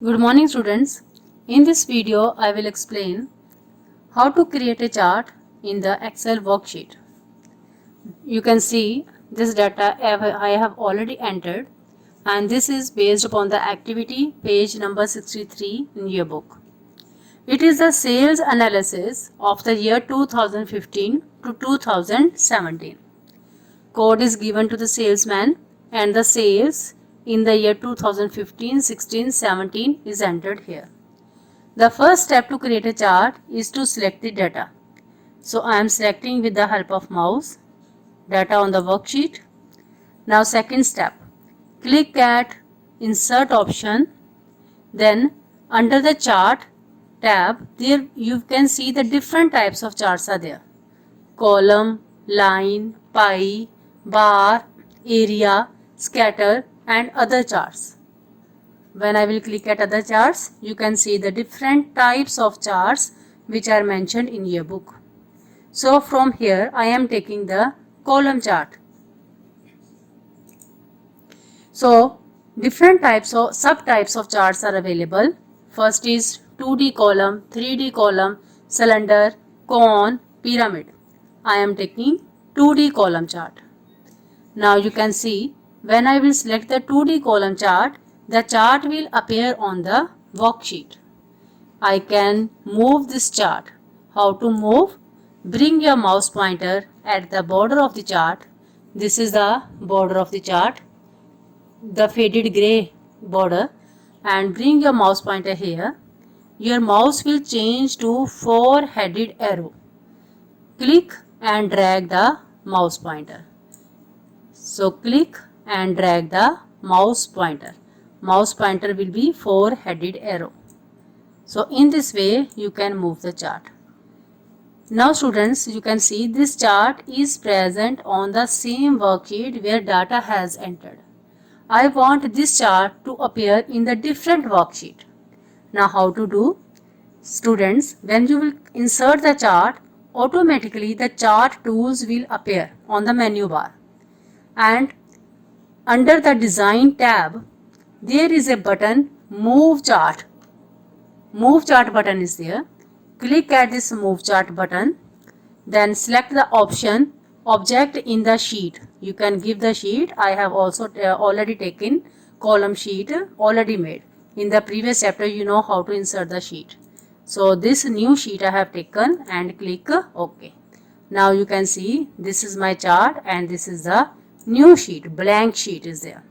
Good morning students. In this video I will explain how to create a chart in the Excel worksheet. You can see this data I have already entered and this is based upon the activity page number 63 in your book. It is the sales analysis of the year 2015 to 2017. Code is given to the salesman and the sales in the year 2015, 16, 17 is entered here. The first step to create a chart is to select the data. So I am selecting with the help of mouse data on the worksheet. Now second step, click at insert option. Then under the chart tab, there you can see the different types of charts are there. Column, line, pie, bar, area, scatter and other charts. When I will click at other charts, you can see the different types of charts which are mentioned in your book. So from here I am taking the column chart. So different types of subtypes of charts are available. First is 2D column, 3D column, cylinder, cone, pyramid. I am taking 2D column chart. Now you can see when I will select the 2D column chart, the chart will appear on the worksheet. I can move this chart. How to move? Bring your mouse pointer at the border of the chart. This is the border of the chart, the faded gray border, and bring your mouse pointer here. Your mouse will change to four-headed arrow. Click and drag the mouse pointer. So click and drag the mouse pointer. Mouse pointer will be four-headed arrow. So in this way you can move the chart. Now students, you can see this chart is present on the same worksheet where data has entered. I want this chart to appear in the different worksheet. Now how to do? Students, when you will insert the chart, automatically the chart tools will appear on the menu bar. And under the design tab, there is a button move chart. Move chart button is there. Click at this move chart button. Then select the option object in the sheet. You can give the sheet. I have also already taken column sheet already made. In the previous chapter you know how to insert the sheet. So this new sheet I have taken and click OK. Now you can see this is my chart and this is the new sheet, blank sheet is there.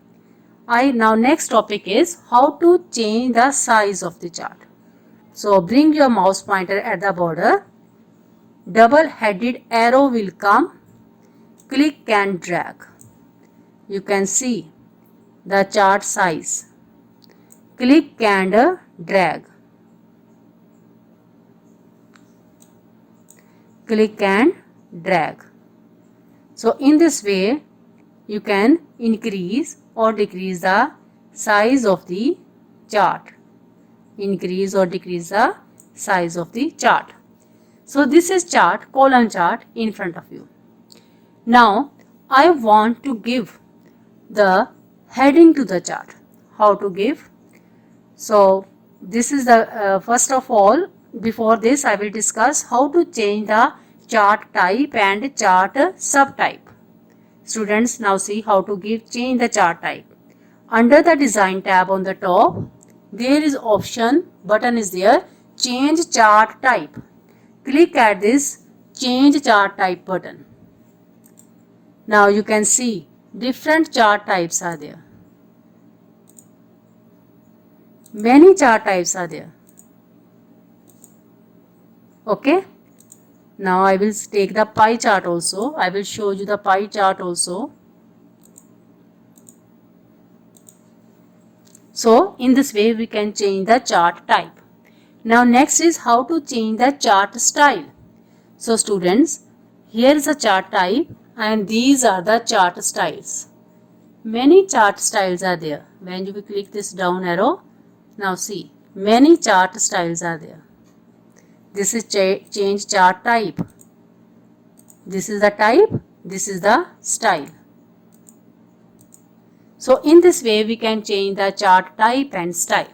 Now next topic is how to change the size of the chart. So bring your mouse pointer at the border. Double-headed arrow will come. Click and drag. You can see the chart size. Click and drag. Click and drag. So in this way you can increase or decrease the size of the chart. Increase or decrease the size of the chart. So this is chart, column chart in front of you. Now I want to give the heading to the chart. How to give? So this is the first of all, before this I will discuss how to change the chart type and chart subtype. Students, now see how to change the chart type. Under the design tab on the top, there is option button is there, change chart type. Click at this change chart type button. Now you can see different chart types are there. Many chart types are there. Okay. Now I will take the pie chart also. I will show you the pie chart also. So in this way we can change the chart type. Now next is how to change the chart style. So students, here is a chart type and these are the chart styles. Many chart styles are there. When you click this down arrow, now see many chart styles are there. This is change chart type. This is the type. This is the style. So in this way we can change the chart type and style.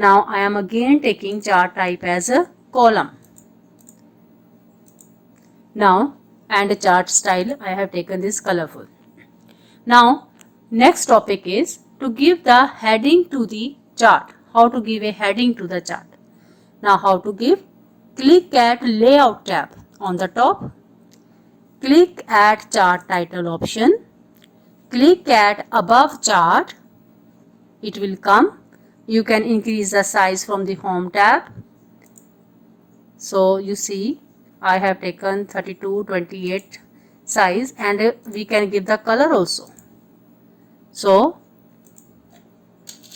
Now I am again taking chart type as a column. Now, and chart style I have taken this colorful. Now next topic is to give the heading to the chart. How to give a heading to the chart. Now how to give? Click at layout tab on the top. Click at chart title option. Click at above chart. It will come. You can increase the size from the home tab. So you see I have taken 32/28 size, and we can give the color also. So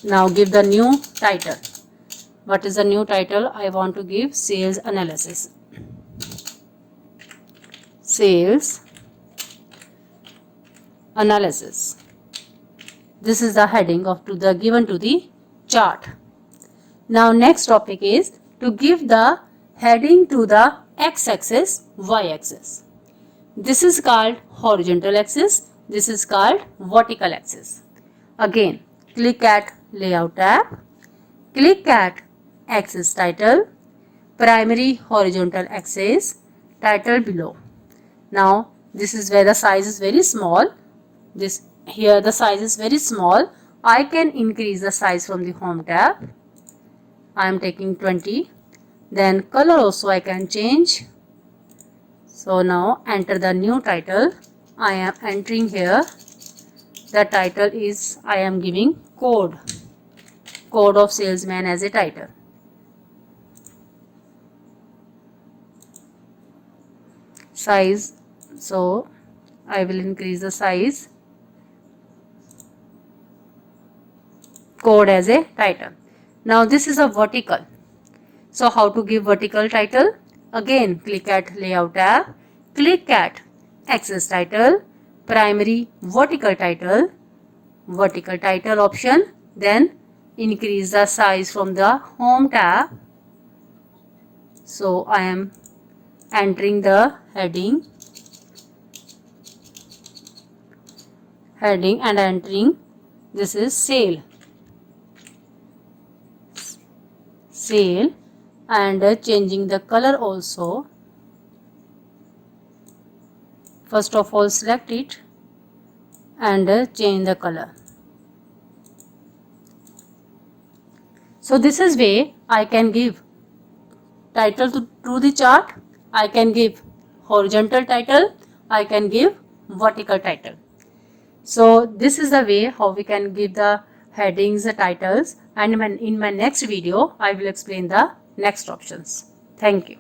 now give the new title. What is the new title? I want to give sales analysis. Sales analysis. This is the heading of given to the chart. Now next topic is to give the heading to the x-axis, y-axis. This is called horizontal axis. This is called vertical axis. Again, click at layout tab. Click at axis title, primary horizontal axis, title below. Now this is where the size is very small. This here the size is very small. I can increase the size from the home tab. I am taking 20. Then color also I can change. So now enter the new title. I am entering here. The title is, I am giving code of salesman as a title. Size, so I will increase the size. Code as a title. Now this is a vertical. So how to give vertical title? Again, click at layout tab. Click at axis title, primary vertical title option. Then increase the size from the home tab. So I am entering the heading and entering, this is sale, and changing the color also. First of all select it and change the color. So this is way I can give title to the chart. I can give horizontal title. I can give vertical title. So this is the way how we can give the headings, the titles, and in my next video I will explain the next options. Thank you.